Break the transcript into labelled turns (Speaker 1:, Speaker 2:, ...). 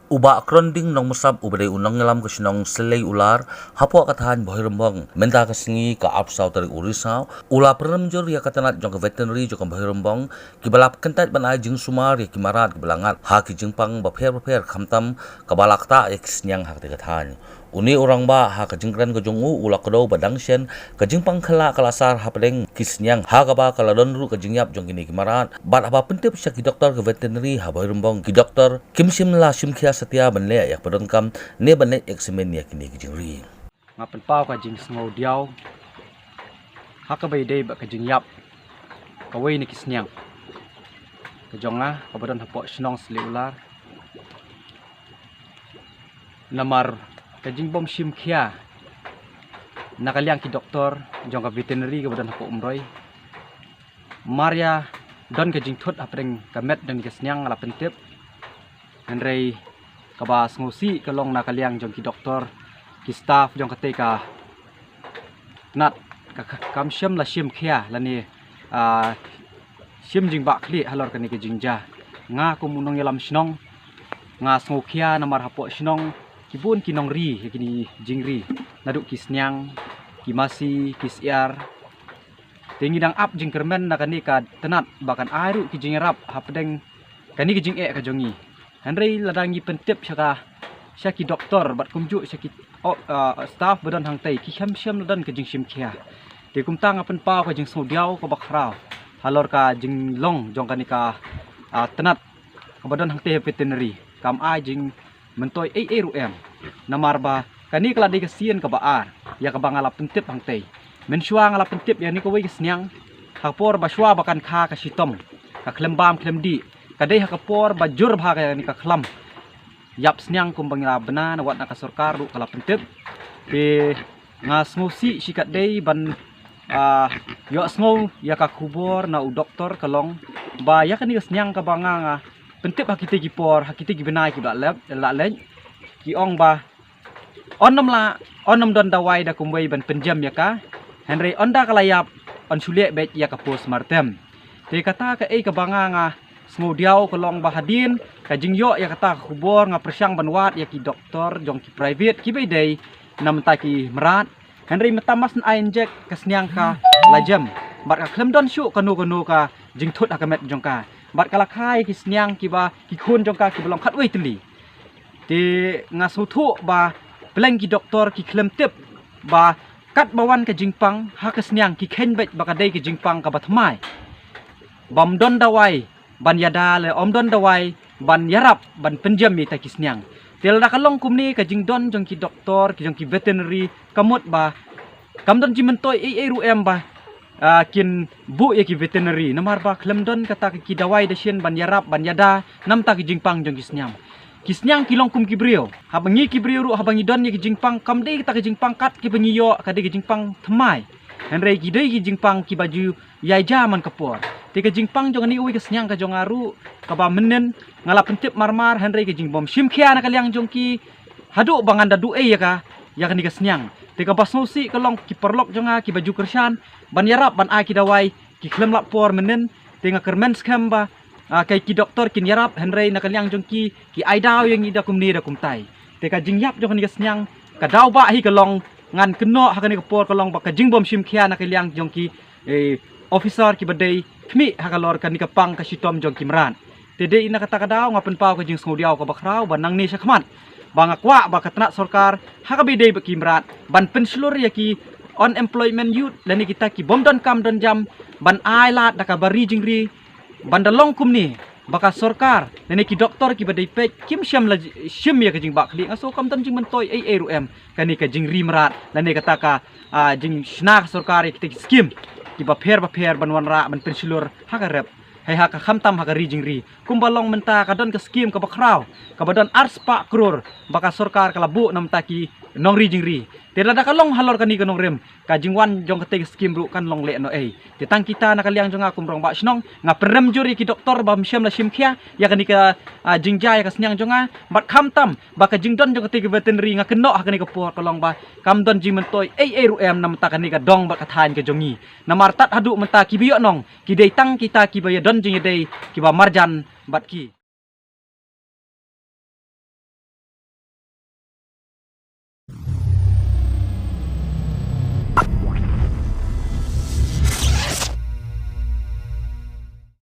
Speaker 1: Uba kronding nong musab ubade unang ngelam ke sinong selai ular hapo katahan boy rembang menta ke singi ke apsau dari urisau ula peremjur ya katanat jong ke veterinary jong ke boy rembang kibalap kentat ban ai jing sumar ya kimarat kibalangat ha ki jingpang baper khamtam kabalak ta ya kisnyang hak te katahan uni orang ba ha ke jingkran ke jongu ula kedo badang sen ke jingpang kala kalasar ha pedeng kisnyang ha ka ba kala donru ke jingyap jong kini kimarat bat apa pentep sya ki doktor ke veterinary ha boy rembang ki doktor kimsim la simkhia setia ban le yak padongkam ne ban ne eksemen ya kini kijingri
Speaker 2: ngapen pau ka jing sngo diaw haka bay day ba ka jing yap kaway ni kisnyang ka jonga ka badon hapo snong sliular namar ka jing bom sim khia nakaliang ki doktor jong ka veterinary ka badon hapo umroy maria don ka jing thot apreng ka met dan kisnyang ala pentep Henry kabas ngusi kalong nakaliang jong ki doktor ki staff jong kate ka nat kam syam la syim khia lani syim jing ba khli halor kani ke jingja nga kumunong yalam snong nga sngo khia namar hapo snong kibun kinong ri kini jingri naduk kisnyang ki masi kisiar tingi dang up jing kermen nakani ka tenat bakan airu ki jingrap hapdeng kani ki jing ka jongi Henry ladangi pentip syaki doktor bat kumju syaki staff badan hang tai ki syam ladan ke jing sim khia te kumtang apen pau ka jing sodiau ka bakrau halor ka jing long jong kani ka tenat ka badan hang tai veterinary kam ai jing mentoi rum namar ba kani kala de kesien ka baar ya ka bangala pentip hang tai men syua ngala pentip ya ni ko wi kesnyang hapor ba syua bakan kha ka sitom ka klembam klemdi kadai hakapor bajur bhaga ni ka khlam yap snyang kumbang bana na wat na ka sarkar ru kala pentep pe nga smusi sikat dei ban yo sngo ya ka kubor na u doktor kalong ba ya kan ni snyang ka banga nga pentep hakite gi por hakite gi benai ki la leng ki ong ba onom don dawai da kumbai ban penjam ya ka Henry onda kala yap on suliek bet ya ka postmortem te kata ka ka banga nga Smo diaw kalong bahadin kajing yo ya kata kubor nga persyang banwat ya ki doktor jong ki private ki bayday nam ta ki merat Henry metamas na inject kasnyang ka lajam bat ka klemdon syu kanu ka jing thut akamet jong ka bat kala khai ki snyang ki ba ki khun jong ka ki bolong khatwei tli ti nga suthu ba pleng ki doktor ki klem tip ba kat bawan ka jingpang ha kasnyang ki khen bet ba ka dei ki jingpang ka bathmai bam don dawai ban yada le omdon dawai ban yarap ban penjam mi takisnyang tel da kalong kumni ka jingdon jong ki doktor ki jong ki veterinary kamot ba kamdon ji mentoi rum ba kin bu ya ki veterinary namar ba klemdon kata ki dawai da sien ban yarap ban yada nam ta ki jingpang jong kisnyang kilong kum kibrio habangi kibrio ru habangi don ya ki jingpang kamde ta ki jingpang kat ki bangiyo ka de ki jingpang thamai Henry ki dei ki jingpang ki baju yai jaman kapor Tika jingpang jong ni uwi kesnyang ka jong aru ka ba menen ngala pentip marmar Henry ke jingbom sim khia na kaliang jong ki hadu bangan dadu ya ka ya kan kesnyang tika basnusi kalong ki perlok jonga ki baju kersan ban yarap ban a ki dawai ki klem lap por menen tinga kermen skam ba kai ki doktor kin yarap Henry na kaliang jong ki aidaw yang ida kumni da kumtai tika jingyap jong ni kesnyang ka daw ba hi kalong ngan keno hakani ka por kalong ba ka jingbom sim khia na kaliang jong ki officer ki badai kmi hakalor kan ni kapang ka sitom jong kimran tede ina kata kadaw ngapen pau ka jing snodiaw ka bakrau banang ni sakman bangakwa ba katna sarkar hakabi dei ba kimran ban penslur ya ki unemployment youth lani kita ki bomdon kam don jam ban ai lat da ka bari jingri bandalong kumni baka sarkar lani ki doktor ki badai pe kim syam la syim ya ka jing bakli aso kam don jing mentoi rum kani ka jingri merat lani kata ka jing snak sarkar ki skim ki ba pher banwan ra ban pensilur hakarep hai haka khamtam haka rijingri kumbalong menta kadon ke skim ka bakraw ka badon ars pa krur baka sarkar kala bu nam taki nong rijingri tela da kalong halor kani kanong rem ka jingwan jong kate skim ru kan long le no titang kita nakaliang jong akum rong ba snong nga perem juri ki doktor bam syam la sim khia ya kani ka jingja ya ka snyang jonga bat khamtam baka jingdon jong kate veterinary nga keno hakani ka por kalong ba kamdon jimentoi rum nam ta kani ka dong ba kathan ka jongi namartat hadu menta ki biyo nong ki dei tang kita ki bayadon jing dei ki ba marjan bat ki